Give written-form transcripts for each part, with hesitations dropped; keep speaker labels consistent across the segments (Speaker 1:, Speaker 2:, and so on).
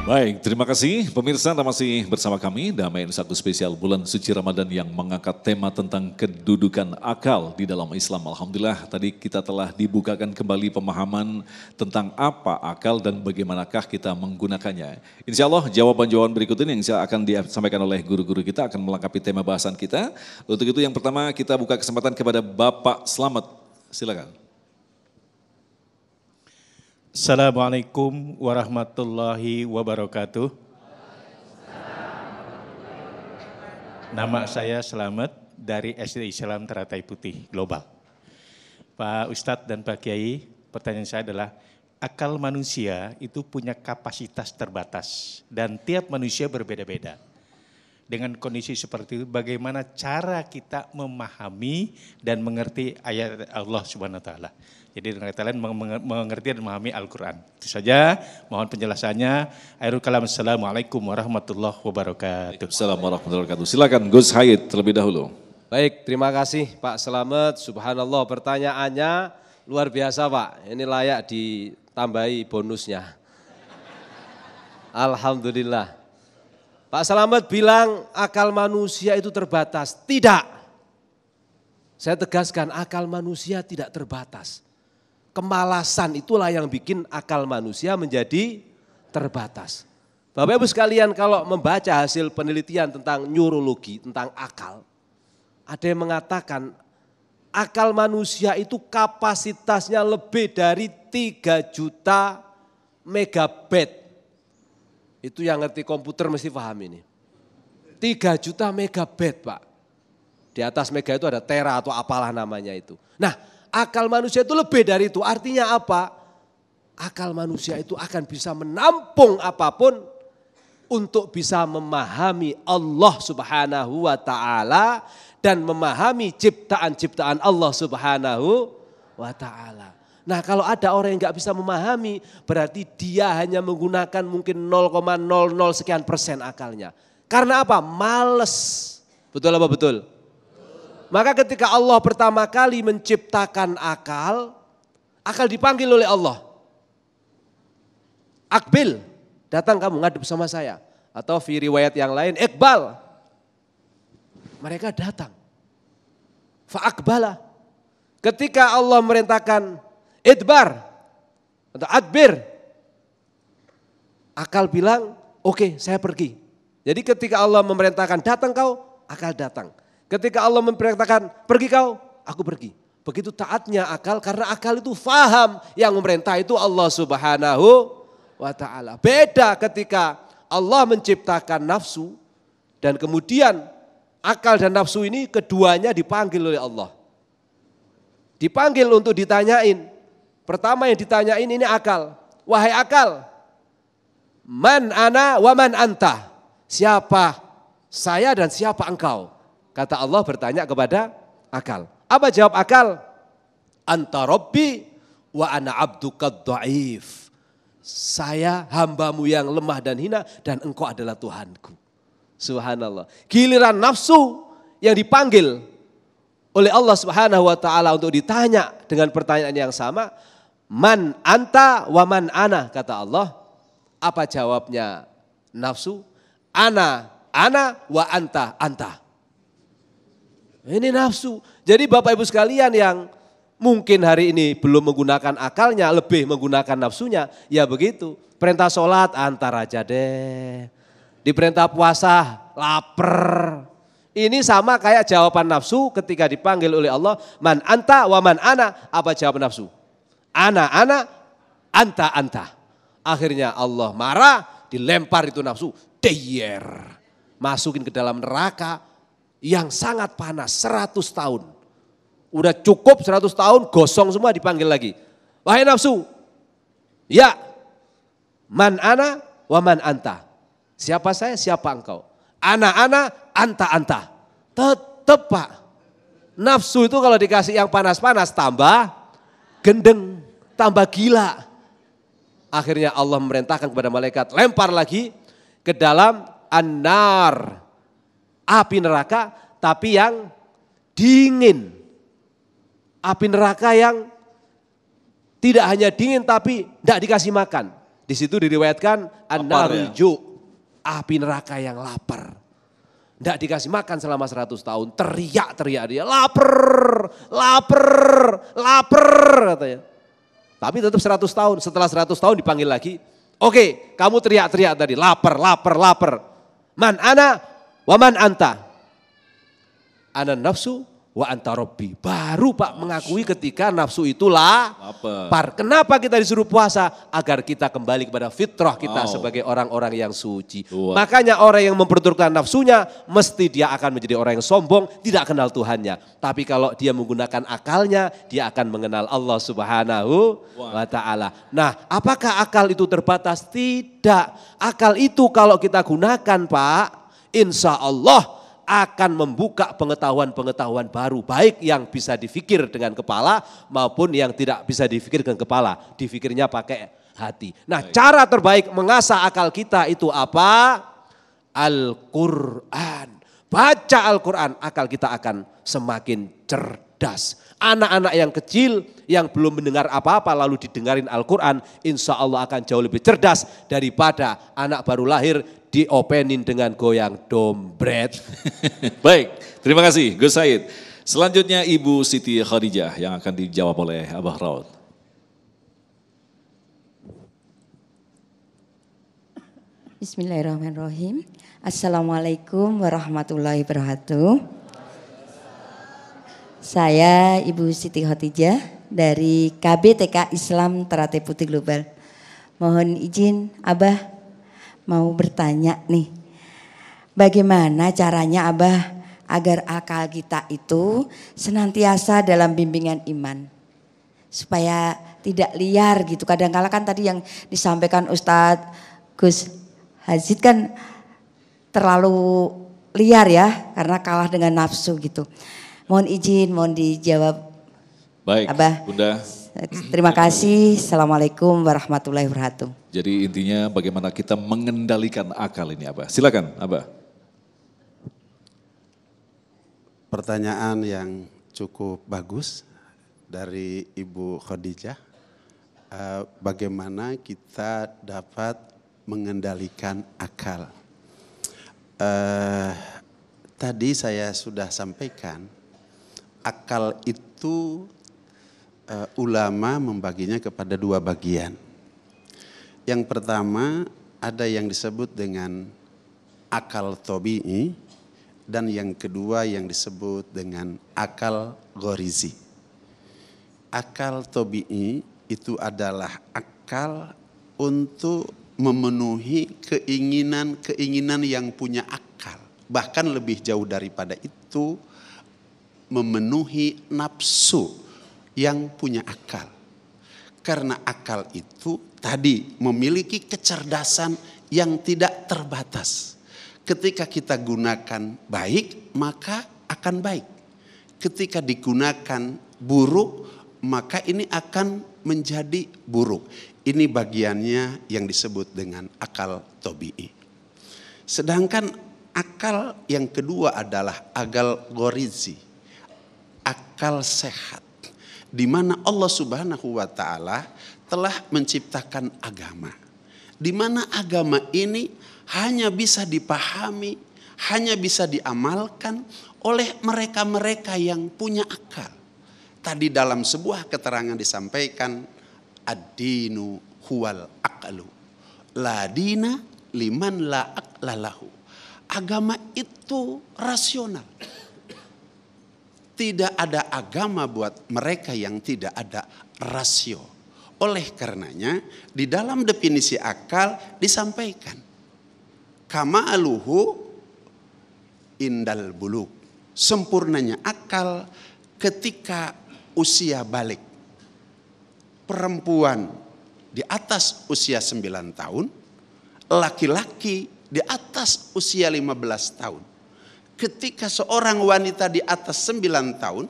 Speaker 1: Baik, terima kasih pemirsa, Anda masih bersama kami Damai Satu Spesial Bulan Suci Ramadan yang mengangkat tema tentang kedudukan akal di dalam Islam. Alhamdulillah tadi kita telah dibukakan kembali pemahaman tentang apa akal dan bagaimanakah kita menggunakannya. Insya Allah jawaban-jawaban berikut ini yang akan disampaikan oleh guru-guru kita akan melengkapi tema bahasan kita. Untuk itu yang pertama kita buka kesempatan kepada Bapak Slamet, silakan.
Speaker 2: Assalamualaikum warahmatullahi wabarakatuh. Nama saya Slamet dari SD Islam Teratai Putih Global. Pak Ustadz dan Pak Kiai, pertanyaan saya adalah akal manusia itu punya kapasitas terbatas dan tiap manusia berbeda-beda. Dengan kondisi seperti itu, bagaimana cara kita memahami dan mengerti ayat Allah Subhanahu wa taala. Jadi dengan kata lain mengerti dan memahami Al-Quran. Itu saja, mohon penjelasannya. Akhirul kalam, assalamualaikum warahmatullahi wabarakatuh.
Speaker 1: Assalamualaikum warahmatullahi wabarakatuh. Silakan Gus Hayid terlebih dahulu.
Speaker 3: Baik, terima kasih Pak Slamet. Subhanallah, pertanyaannya luar biasa Pak. Ini layak ditambahi bonusnya. Alhamdulillah. Pak Slamet bilang akal manusia itu terbatas. Tidak. Saya tegaskan akal manusia tidak terbatas. Kemalasan itulah yang bikin akal manusia menjadi terbatas. Bapak Ibu sekalian, kalau membaca hasil penelitian tentang neurologi, tentang akal, ada yang mengatakan akal manusia itu kapasitasnya lebih dari 3 juta megabyte. Itu yang ngerti komputer mesti paham ini. 3 juta megabyte Pak. Di atas mega itu ada tera atau apalah namanya itu. Nah, akal manusia itu lebih dari itu. Artinya apa? Akal manusia itu akan bisa menampung apapun untuk bisa memahami Allah Subhanahu wa taala dan memahami ciptaan-ciptaan Allah Subhanahu wa taala. Nah, kalau ada orang yang nggak bisa memahami, berarti dia hanya menggunakan mungkin 0,00 sekian persen akalnya. Karena apa? Males. Betul apa betul? Maka ketika Allah pertama kali menciptakan akal dipanggil oleh Allah. Akbil, datang kamu ngadep sama saya. Atau fi riwayat yang lain, Iqbal. Mereka datang. Fa'akbala. Ketika Allah merintahkan idbar atau adbir, akal bilang, oke, saya pergi. Jadi ketika Allah memerintahkan datang kau, akal datang. Ketika Allah memerintahkan pergi kau, aku pergi. Begitu taatnya akal, karena akal itu faham yang memerintah itu Allah Subhanahu wa taala. Beda ketika Allah menciptakan nafsu dan kemudian akal dan nafsu ini keduanya dipanggil oleh Allah. Dipanggil untuk ditanyain. Pertama yang ditanyain ini akal. Wahai akal, man ana wa man anta. Siapa saya dan siapa engkau? Kata Allah bertanya kepada akal. Apa jawab akal? Anta rabbi wa ana abduka dhaif. Saya hambamu yang lemah dan hina dan engkau adalah Tuhanku. Subhanallah. Giliran nafsu yang dipanggil oleh Allah Subhanahu wa taala untuk ditanya dengan pertanyaan yang sama. Man anta wa man ana, kata Allah. Apa jawabnya nafsu? Ana wa anta. Ini nafsu. Jadi Bapak Ibu sekalian yang mungkin hari ini belum menggunakan akalnya, lebih menggunakan nafsunya, ya begitu. Perintah sholat antar aja deh. Di perintah puasa lapar. Ini sama kayak jawaban nafsu ketika dipanggil oleh Allah. Man anta wa man ana. Apa jawaban nafsu? Ana, anta. Akhirnya Allah marah, dilempar itu nafsu. Deyer. Masukin ke dalam neraka yang sangat panas, 100 tahun. Udah cukup 100 tahun, gosong semua, dipanggil lagi. Wahai nafsu, ya, man ana wa man anta. Siapa saya, siapa engkau? Ana, anta. Tetep Pak. Nafsu itu kalau dikasih yang panas-panas tambah gendeng, tambah gila. Akhirnya Allah memerintahkan kepada malaikat, lempar lagi ke dalam an-nar. Api neraka tapi yang dingin. Api neraka yang tidak hanya dingin tapi tidak dikasih makan. Di situ diriwayatkan
Speaker 1: Lapar ya?
Speaker 3: an-narul ju', api neraka yang lapar. Tidak dikasih makan selama 100 tahun, teriak-teriak dia, lapar, lapar, lapar katanya. Tapi tetap 100 tahun, setelah 100 tahun dipanggil lagi. Oke, kamu teriak-teriak tadi, lapar, lapar, lapar. Man ana wa man anta. Ana nafsu wa anta robbi. Baru Pak mengakui ketika nafsu itu lapar. Kenapa kita disuruh puasa? Agar kita kembali kepada fitrah kita sebagai orang-orang yang suci. Makanya orang yang memperturutkan nafsunya, mesti dia akan menjadi orang yang sombong, tidak kenal Tuhannya. Tapi kalau dia menggunakan akalnya, dia akan mengenal Allah Subhanahu wa ta'ala. Nah, apakah akal itu terbatas? Tidak. Akal itu kalau kita gunakan Pak, insya Allah akan membuka pengetahuan-pengetahuan baru. Baik yang bisa difikir dengan kepala maupun yang tidak bisa difikir dengan kepala. Difikirnya pakai hati. Nah, cara terbaik mengasah akal kita itu apa? Al-Quran. Baca Al-Quran, akal kita akan semakin cerdas. Anak-anak yang kecil yang belum mendengar apa-apa lalu didengarin Al-Quran, insya Allah akan jauh lebih cerdas daripada anak baru lahir diopenin dengan goyang dompet.
Speaker 1: Baik, terima kasih Gus Said. Selanjutnya Ibu Siti Khadijah yang akan dijawab oleh Abah Raud.
Speaker 4: Bismillahirrahmanirrahim. Assalamualaikum warahmatullahi wabarakatuh. Saya Ibu Siti Khadijah dari KBTK Islam Teratai Putih Global. Mohon izin Abah mau bertanya nih. Bagaimana caranya Abah agar akal kita itu senantiasa dalam bimbingan iman. Supaya tidak liar gitu. Kadang-kala kan tadi yang disampaikan Ustadz Gus Hazid kan terlalu liar ya. Karena kalah dengan nafsu gitu. Mohon izin, mohon dijawab.
Speaker 1: Baik,
Speaker 4: Abah.
Speaker 1: Bunda.
Speaker 4: Terima kasih. Assalamualaikum warahmatullahi wabarakatuh.
Speaker 1: Jadi intinya bagaimana kita mengendalikan akal ini Abah. Silakan Abah.
Speaker 5: Pertanyaan yang cukup bagus dari Ibu Khadijah. Bagaimana kita dapat mengendalikan akal. Tadi saya sudah sampaikan, akal itu ulama membaginya kepada dua bagian. Yang pertama ada yang disebut dengan akal tabi'i dan yang kedua yang disebut dengan akal ghorizi. Akal tabi'i itu adalah akal untuk memenuhi keinginan-keinginan yang punya akal. Bahkan lebih jauh daripada itu, memenuhi nafsu yang punya akal. Karena akal itu tadi memiliki kecerdasan yang tidak terbatas. Ketika kita gunakan baik, maka akan baik. Ketika digunakan buruk, maka ini akan menjadi buruk. Ini bagiannya yang disebut dengan akal tabi'i. Sedangkan akal yang kedua adalah akal ghorizi. Akal sehat, di mana Allah Subhanahu wa ta'ala telah menciptakan agama. Di mana agama ini hanya bisa dipahami, hanya bisa diamalkan oleh mereka-mereka yang punya akal. Tadi dalam sebuah keterangan disampaikan, ad-dinu huwal aqlu, la dina liman la aqla lahu. Agama itu rasional. Tidak ada agama buat mereka yang tidak ada rasio. Oleh karenanya di dalam definisi akal disampaikan kama'aluhu indal buluk. Sempurnanya akal ketika usia balik. Perempuan di atas usia 9 tahun, laki-laki di atas usia 15 tahun. Ketika seorang wanita di atas 9 tahun,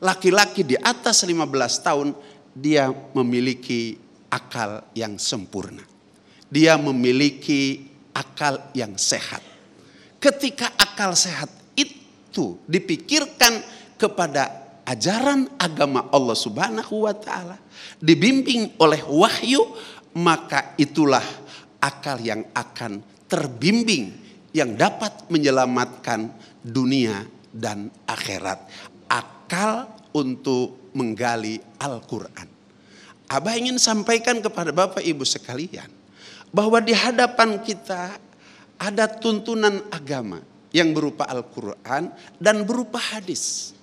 Speaker 5: laki-laki di atas 15 tahun, dia memiliki akal yang sempurna. Dia memiliki akal yang sehat. Ketika akal sehat itu dipikirkan kepada ajaran agama Allah Subhanahu wa ta'ala, dibimbing oleh wahyu, maka itulah akal yang akan terbimbing, yang dapat menyelamatkan dunia dan akhirat. Akal untuk menggali Al-Quran. Abah ingin sampaikan kepada Bapak Ibu sekalian, bahwa di hadapan kita ada tuntunan agama yang berupa Al-Quran dan berupa hadis.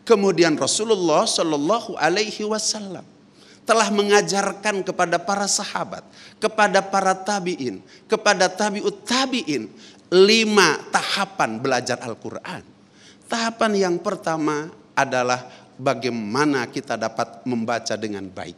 Speaker 5: Kemudian Rasulullah Shallallahu Alaihi Wasallam telah mengajarkan kepada para sahabat, kepada para tabiin, kepada tabiut tabiin 5 tahapan belajar Al-Quran. Tahapan yang pertama adalah bagaimana kita dapat membaca dengan baik.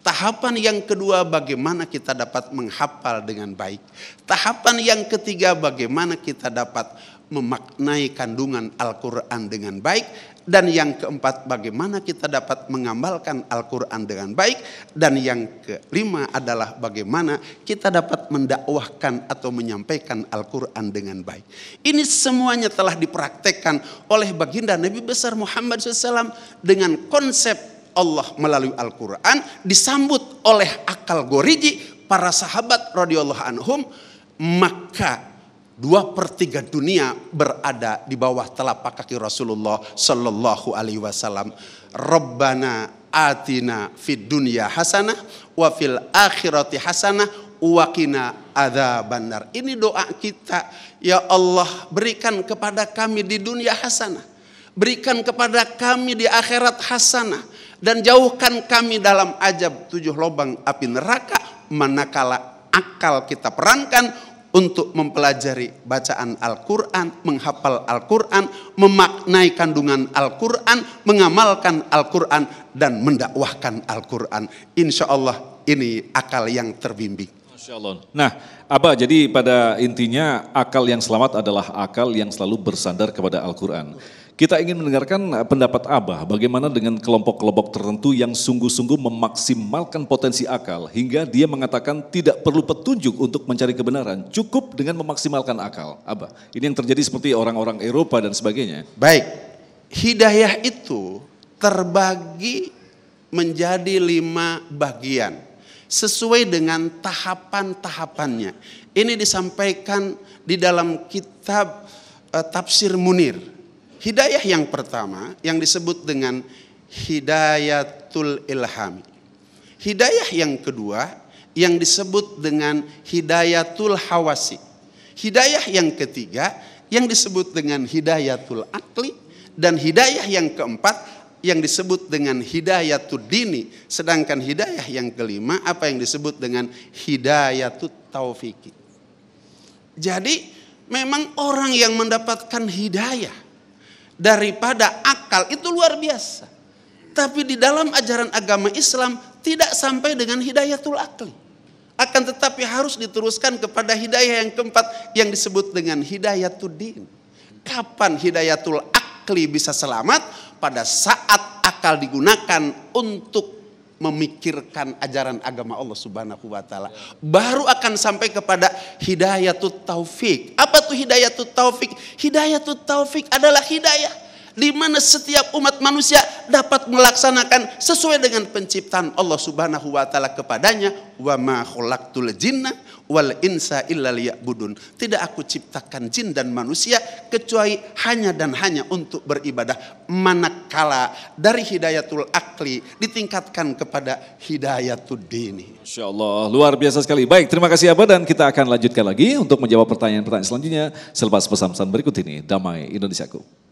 Speaker 5: Tahapan yang kedua, bagaimana kita dapat menghafal dengan baik. Tahapan yang ketiga, bagaimana kita dapat memaknai kandungan Al-Quran dengan baik. Dan yang keempat, bagaimana kita dapat mengamalkan Al-Quran dengan baik. Dan yang kelima adalah bagaimana kita dapat mendakwahkan atau menyampaikan Al-Quran dengan baik. Ini semuanya telah dipraktekkan oleh baginda Nabi besar Muhammad SAW dengan konsep Allah melalui Al-Quran, disambut oleh akal goriji para sahabat radhiyallahu anhum, maka 2/3 dunia berada di bawah telapak kaki Rasulullah Sallallahu Alaihi Wasallam. Rabbana atina fid dunya hasanah wa fil akhirati hasanah wa qina adzabannar. Ini doa kita, ya Allah, berikan kepada kami di dunia hasanah, berikan kepada kami di akhirat hasanah, dan jauhkan kami dalam azab 7 lubang api neraka, manakala akal kita perankan untuk mempelajari bacaan Al-Quran, menghafal Al-Quran, memaknai kandungan Al-Quran, mengamalkan Al-Quran, dan mendakwahkan Al-Quran. Insya Allah ini akal yang terbimbing.
Speaker 1: Masya Allah. Nah, Abah, jadi pada intinya akal yang selamat adalah akal yang selalu bersandar kepada Al-Quran. Kita ingin mendengarkan pendapat Abah bagaimana dengan kelompok-kelompok tertentu yang sungguh-sungguh memaksimalkan potensi akal hingga dia mengatakan tidak perlu petunjuk untuk mencari kebenaran, cukup dengan memaksimalkan akal. Abah, ini yang terjadi seperti orang-orang Eropa dan sebagainya.
Speaker 5: Baik, hidayah itu terbagi menjadi 5 bagian sesuai dengan tahapan-tahapannya. Ini disampaikan di dalam kitab Tafsir Munir. Hidayah yang pertama yang disebut dengan hidayatul ilhami. Hidayah yang kedua yang disebut dengan hidayatul hawasi. Hidayah yang ketiga yang disebut dengan hidayatul akli. Dan hidayah yang keempat yang disebut dengan hidayatul dini. Sedangkan hidayah yang kelima apa yang disebut dengan hidayatul taufiki. Jadi memang orang yang mendapatkan hidayah daripada akal itu luar biasa. Tapi di dalam ajaran agama Islam tidak sampai dengan hidayatul akli. Akan tetapi harus diteruskan kepada hidayah yang keempat yang disebut dengan hidayatul din. Kapan hidayatul akli bisa selamat? Pada saat akal digunakan untuk memikirkan ajaran agama Allah Subhanahu wa taala, baru akan sampai kepada hidayatut taufik. Apa tuh hidayatut taufik? Hidayatut taufik adalah hidayah di mana setiap umat manusia dapat melaksanakan sesuai dengan penciptaan Allah Subhanahu wa taala kepadanya. Wa ma khalaqtul jinna wal insa illa liya'budun. Tidak aku ciptakan jin dan manusia kecuali hanya dan hanya untuk beribadah. Manakala dari hidayatul akli ditingkatkan kepada hidayatul dini.
Speaker 1: Masya Allah, luar biasa sekali. Baik, terima kasih Abah, dan kita akan lanjutkan lagi untuk menjawab pertanyaan-pertanyaan selanjutnya selepas pesan-pesan berikut ini. Damai Indonesiaku.